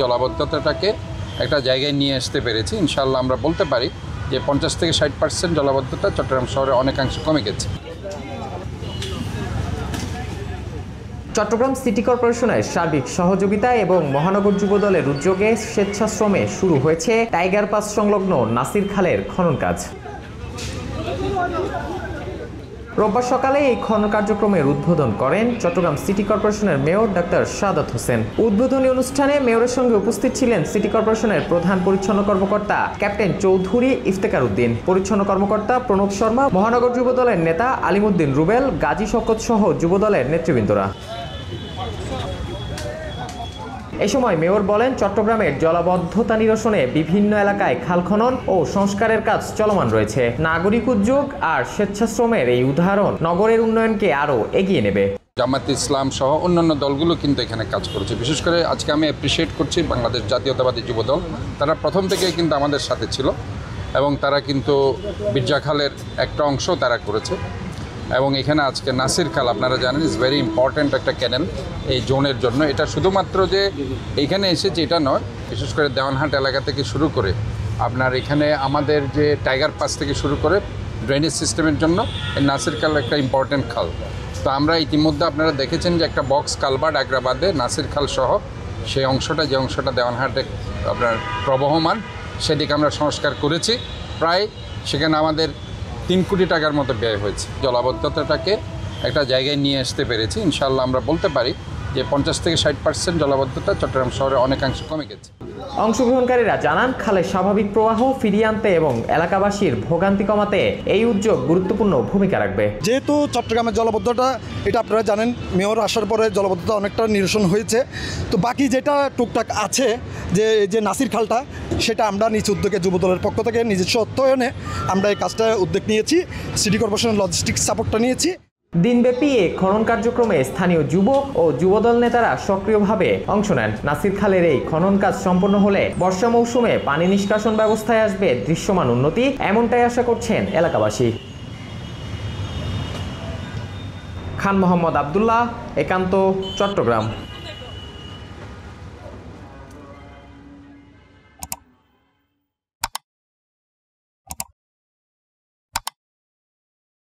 জলাবদ্ধতাটাকে একটা জায়গায় নিয়ে আসতে পেরেছি। ইনশাআল্লাহ আমরা বলতে পারি যে 50 থেকে 60% জলাবদ্ধতা চট্টগ্রাম শহরে অনেকাংশে কমে গেছে। চট্টগ্রাম সিটি কর্পোরেশনের সার্বিক সহযোগিতা এবং মহানগর যুবদলের উদ্যোগে স্বেচ্ছাশ্রমে শুরু হয়েছে টাইগার পাস সংলগ্ন নাসির খালের খনন কাজ। রোববার সকালে এই খনন কার্যক্রমের উদ্বোধন করেন চট্টগ্রাম সিটি কর্পোরেশনের মেয়র ডাক্তার সাদাত হোসেন। উদ্বোধনী অনুষ্ঠানে মেয়রের সঙ্গে উপস্থিত ছিলেন সিটি কর্পোরেশনের প্রধান পরিচ্ছন্ন কর্মকর্তা ক্যাপ্টেন চৌধুরী ইফতেখার উদ্দিন, পরিচ্ছন্ন কর্মকর্তা প্রণব শর্মা, মহানগর যুবদলের নেতা আলিমুদ্দিন রুবেল, গাজী শওকত সহ যুবদলের নেতৃবৃন্দরা। এ সময় মেয়র বলেন, চট্টগ্রামের জলাবদ্ধতা নিরসনে বিভিন্ন এলাকায় খাল খনন ও সংস্কারের কাজ চলমান রয়েছে। নাগরিক উদ্যোগ আর স্বেচ্ছাশ্রমের এই উদাহরণ নগরের উন্নয়নকে আরও এগিয়ে নেবে। জামায়াতে ইসলাম সহ অন্যান্য দলগুলো কিন্তু এখানে কাজ করেছে। বিশেষ করে আজকে আমি অ্যাপ্রিসিয়েট করছি বাংলাদেশ জাতীয়তাবাদী যুবদল। তারা প্রথম থেকে কিন্তু আমাদের সাথে ছিল এবং তারা কিন্তু বিরজা খালের একটা অংশ তারা করেছে। এবং এখানে আজকে নাসির খাল আপনারা জানেন ইজ ভেরি ইম্পর্ট্যান্ট একটা ক্যানেল এই জোনের জন্য। এটা শুধুমাত্র যে এইখানে এসেছে এটা নয়, বিশেষ করে দেওয়ানহাট এলাকা থেকে শুরু করে আপনার এখানে আমাদের যে টাইগার পাস থেকে শুরু করে ড্রেনেজ সিস্টেমের জন্য এই নাসির খাল একটা ইম্পর্ট্যান্ট খাল। তো আমরা ইতিমধ্যে আপনারা দেখেছেন যে একটা বক্স কালভার্ট আগ্রাবাদে নাসির খাল সহ সেই অংশটা যে অংশটা দেওয়ানহাটে আপনার প্রবহমান সেদিকে আমরা সংস্কার করেছি। প্রায় সেখানে আমাদের 3 কোটি টাকার মতো ব্যয় হয়েছে। জলাবদ্ধতাটাকে একটা জায়গায় নিয়ে আসতে পেরেছি। ইনশাআল্লাহ আমরা বলতে পারি যে 50 থেকে 60% জলাবদ্ধতা চট্টগ্রাম শহরে অনেকাংশে কমে গেছে। অংশগ্রহণকারীরা জানান, খালের স্বাভাবিক প্রবাহ ফিরিয়ে আনতে এবং এলাকাবাসীর ভোগান্তি কমাতে এই উদ্যোগ গুরুত্বপূর্ণ ভূমিকা রাখবে। যেহেতু চট্টগ্রামের জলাবদ্ধতা এটা আপনারা জানেন, মেয়র আসার পরে জলাবদ্ধতা অনেকটা নিরসন হয়েছে। তো বাকি যেটা টুকটাক আছে যে নাসির খালটা, সেটা আমরা নিজ উদ্যোগে যুবদলের পক্ষ থেকে নিজস্ব অর্থায়নে আমরা এই কাজটা উদ্যোগ নিয়েছি। সিটি কর্পোরেশনের লজিস্টিক্স সাপোর্টটা নিয়েছি। দিনব্যাপী এই খনন কার্যক্রমে স্থানীয় যুবক ও যুবদল নেতারা সক্রিয়ভাবে অংশ নেন। নাসির খালের এই খনন কাজ সম্পন্ন হলে বর্ষা মৌসুমে পানি নিষ্কাশন ব্যবস্থায় আসবে দৃশ্যমান উন্নতি, এমনটাই আশা করছেন এলাকাবাসী। খান মোহাম্মদ আবদুল্লাহ, একান্ত, চট্টগ্রাম।